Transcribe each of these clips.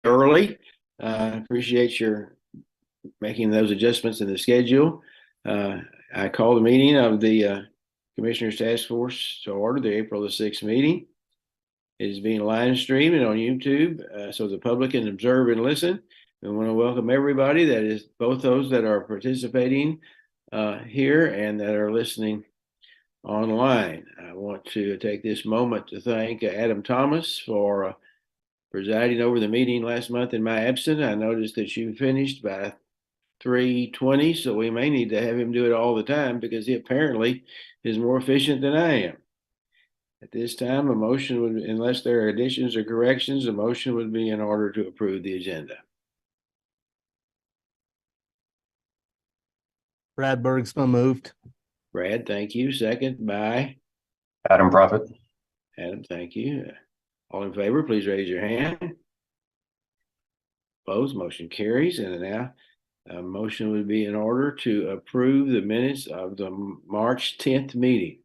early. Appreciate your making those adjustments in the schedule. I call the meeting of the Commissioners Task Force to order, the April the 6th meeting. It is being live streamed and on YouTube, so the public can observe and listen. We want to welcome everybody, that is both those that are participating here and that are listening online. I want to take this moment to thank Adam Thomas for presiding over the meeting last month in my absence. I noticed that you finished by 3:20, so we may need to have him do it all the time because he apparently is more efficient than I am. At this time, a motion would, unless there are additions or corrections, a motion would be in order to approve the agenda. Brad Bergsma moved. Brad, thank you. Second by Adam Prophet. Adam, thank you. All in favor, please raise your hand. Opposed, motion carries. And now a motion would be in order to approve the minutes of the March 10th meeting.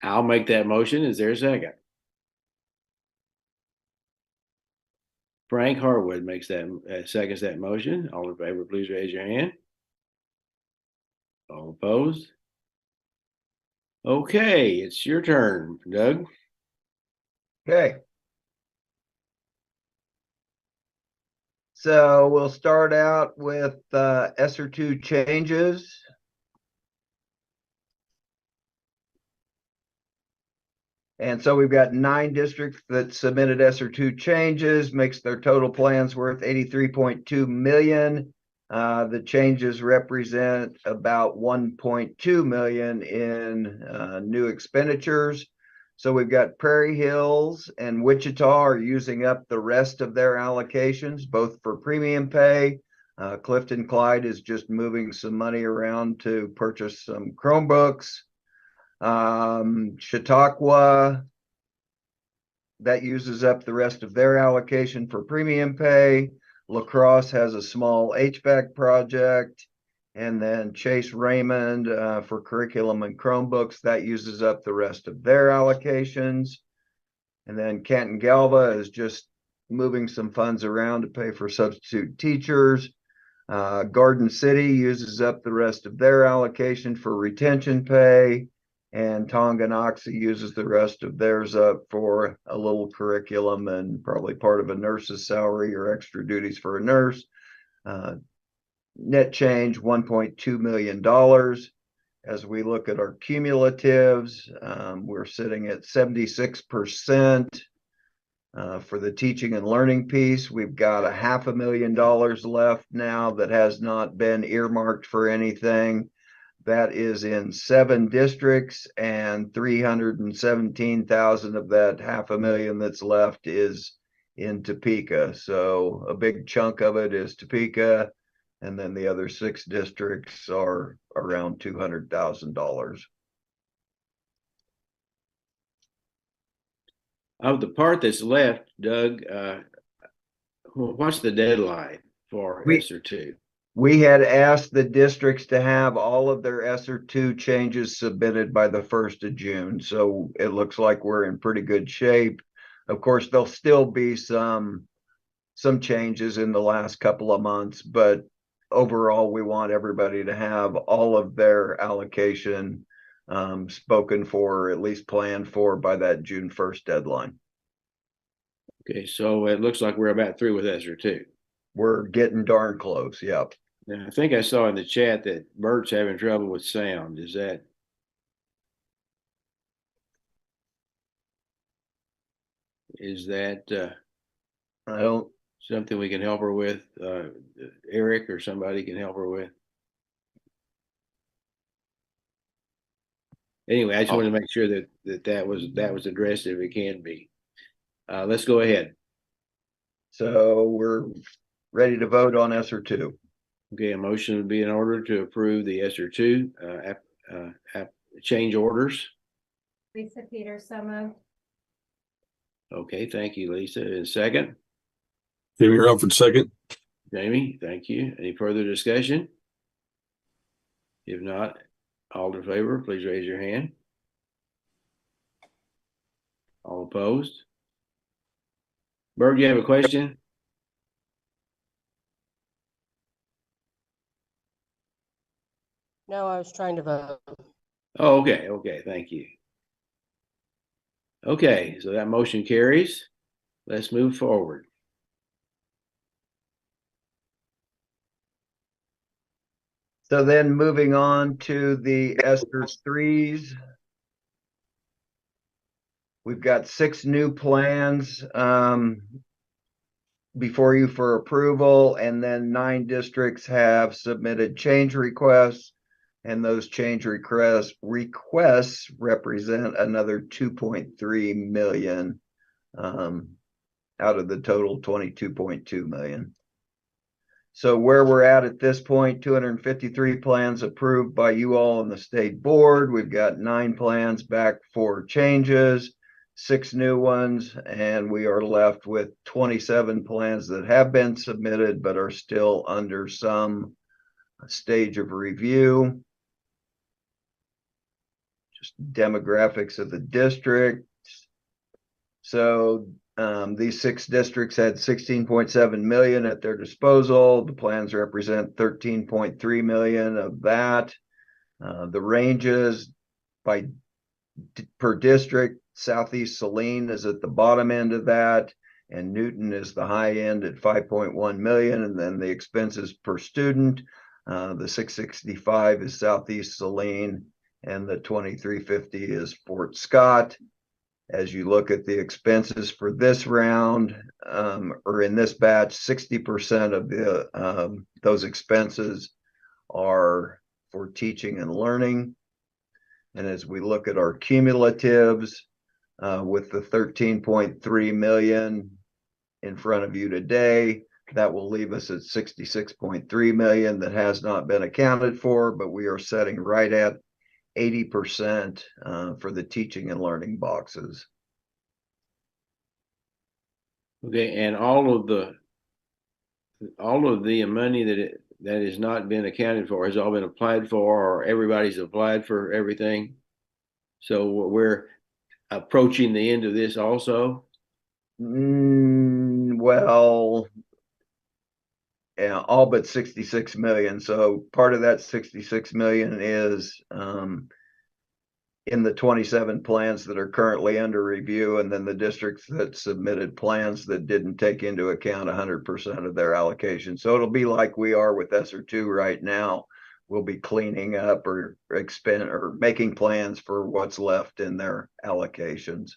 I'll make that motion. Is there a second? Frank Harwood makes that, seconds that motion. All in favor, please raise your hand. All opposed? Okay, it's your turn, Doug. Okay. So we'll start out with ESSER 2 changes. And so we've got 9 districts that submitted ESSER 2 changes, makes their total plans worth $83.2 million. The changes represent about $1.2 million in new expenditures. So we've got Prairie Hills and Wichita are using up the rest of their allocations, both for premium pay. Clifton Clyde is just moving some money around to purchase some Chromebooks. Chautauqua, that uses up the rest of their allocation for premium pay. La Crosse has a small HVAC project. And then Chase Raymond for curriculum and Chromebooks, that uses up the rest of their allocations. And then Canton Galva is just moving some funds around to pay for substitute teachers. Garden City uses up the rest of their allocation for retention pay. And Tonganoxie uses the rest of theirs up for a little curriculum and probably part of a nurse's salary or extra duties for a nurse. Net change $1.2 million. As we look at our cumulatives, we're sitting at 76% for the teaching and learning piece. We've got $500,000 left now that has not been earmarked for anything. That is in 7 districts, and 317,000 of that $500,000 that's left is in Topeka. So a big chunk of it is Topeka. And then the other 6 districts are around $200,000. Of the part that's left, Doug, what's the deadline for ESSER 2? We had asked the districts to have all of their ESSER 2 changes submitted by the 1st of June. So it looks like we're in pretty good shape. Of course, there'll still be some changes in the last couple of months, but overall, we want everybody to have all of their allocation spoken for, or at least planned for, by that June 1st deadline. Okay, so it looks like we're about through with ESSER 2. We're getting darn close, yep. Now, I think I saw in the chat that Bert's having trouble with sound. Is that? I don't. Something we can help her with? Eric or somebody can help her with? Anyway, I just wanted to make sure that was addressed if it can be. Let's go ahead. So we're ready to vote on ESSER 2. Okay, a motion would be in order to approve the ESSER 2 change orders. Lisa Peters, so moved. Okay, thank you, Lisa. And second? Jamie Rutherford, second. Jamie, thank you. Any further discussion? If not, all in favor, please raise your hand. All opposed? Bert, you have a question? No, I was trying to vote. Oh, okay, thank you. Okay, so that motion carries. Let's move forward. So then moving on to the ESSER threes. We've got 6 new plans before you for approval, and then 9 districts have submitted change requests. And those change requests represent another 2.3 million out of the total 22.2 million. So where we're at this point, 253 plans approved by you all on the state board. We've got 9 plans back for changes, 6 new ones, and we are left with 27 plans that have been submitted but are still under some stage of review. Just demographics of the district. So these 6 districts had 16.7 million at their disposal. The plans represent 13.3 million of that. The ranges per district, Southeast Saline is at the bottom end of that, and Newton is the high end at 5.1 million. And then the expenses per student, the 665 is Southeast Saline, and the 2350 is Fort Scott. As you look at the expenses for this round, or in this batch, 60% of the those expenses are for teaching and learning. And as we look at our cumulatives, with the 13.3 million in front of you today, that will leave us at 66.3 million that has not been accounted for, but we are setting right at 80% for the teaching and learning boxes. Okay, and all of the money that has not been accounted for has all been applied for, or everybody's applied for everything. So we're approaching the end of this also. Well, yeah, all but 66 million. So part of that 66 million is in the 27 plans that are currently under review, and then the districts that submitted plans that didn't take into account 100% of their allocation. So it'll be like we are with ESSER 2 right now. We'll be cleaning up or making plans for what's left in their allocations.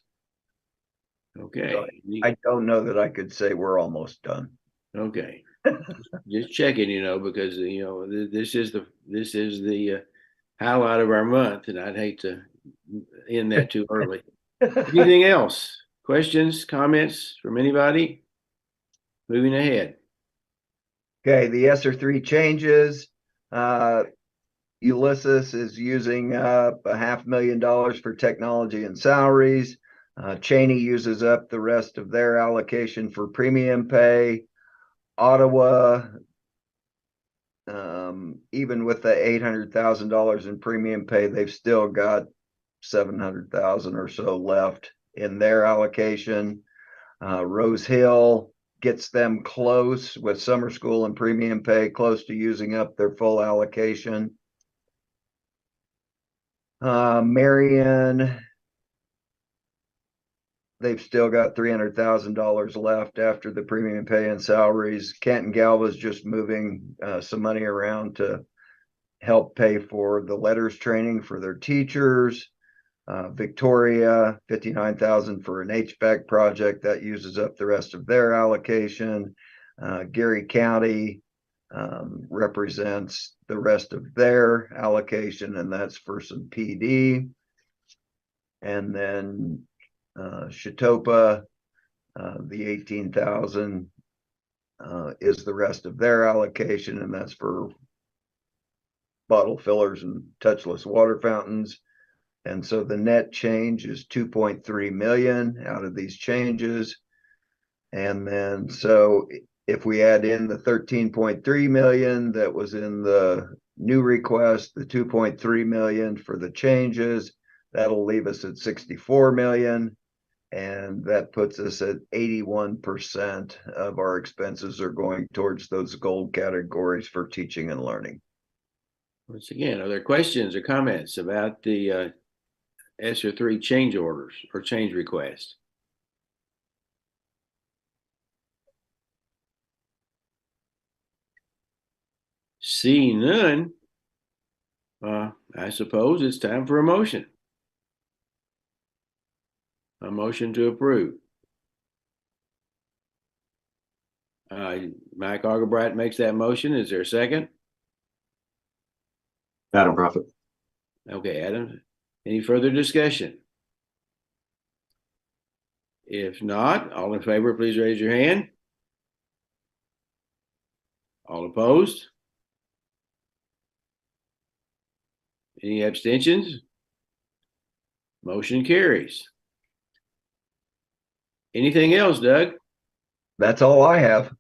Okay. So I don't know that I could say we're almost done. Okay. Just checking, because this is the highlight of our month, and I'd hate to end that too early. Anything else? Questions, comments from anybody? Moving ahead. Okay, the ESSER 3 changes. Ulysses is using up $500,000 for technology and salaries. Cheney uses up the rest of their allocation for premium pay. Ottawa, even with the $800,000 in premium pay, they've still got 700,000 or so left in their allocation. Rose Hill gets them close with summer school and premium pay, close to using up their full allocation. Marion, they've still got $300,000 left after the premium pay and salaries. Canton Galva's just moving some money around to help pay for the letters training for their teachers. Victoria, $59,000 for an HVAC project that uses up the rest of their allocation. Geary County represents the rest of their allocation, and that's for some PD. And then Chetopa, the 18,000 is the rest of their allocation, and that's for bottle fillers and touchless water fountains. And so the net change is 2.3 million out of these changes. And then so if we add in the 13.3 million that was in the new request, the 2.3 million for the changes, that'll leave us at 64 million. And that puts us at 81% of our expenses are going towards those gold categories for teaching and learning. Once again, are there questions or comments about the ESSER 3 change orders or change request? Seeing none, I suppose it's time for a motion. A motion to approve. Mike Argabright makes that motion. Is there a second? Adam Prophet. Okay, Adam. Any further discussion? If not, all in favor, please raise your hand. All opposed? Any abstentions? Motion carries. Anything else, Doug? That's all I have.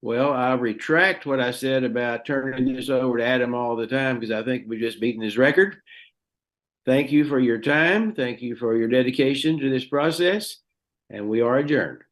Well, I retract what I said about turning this over to Adam all the time because I think we've just beaten his record. Thank you for your time. Thank you for your dedication to this process, and we are adjourned.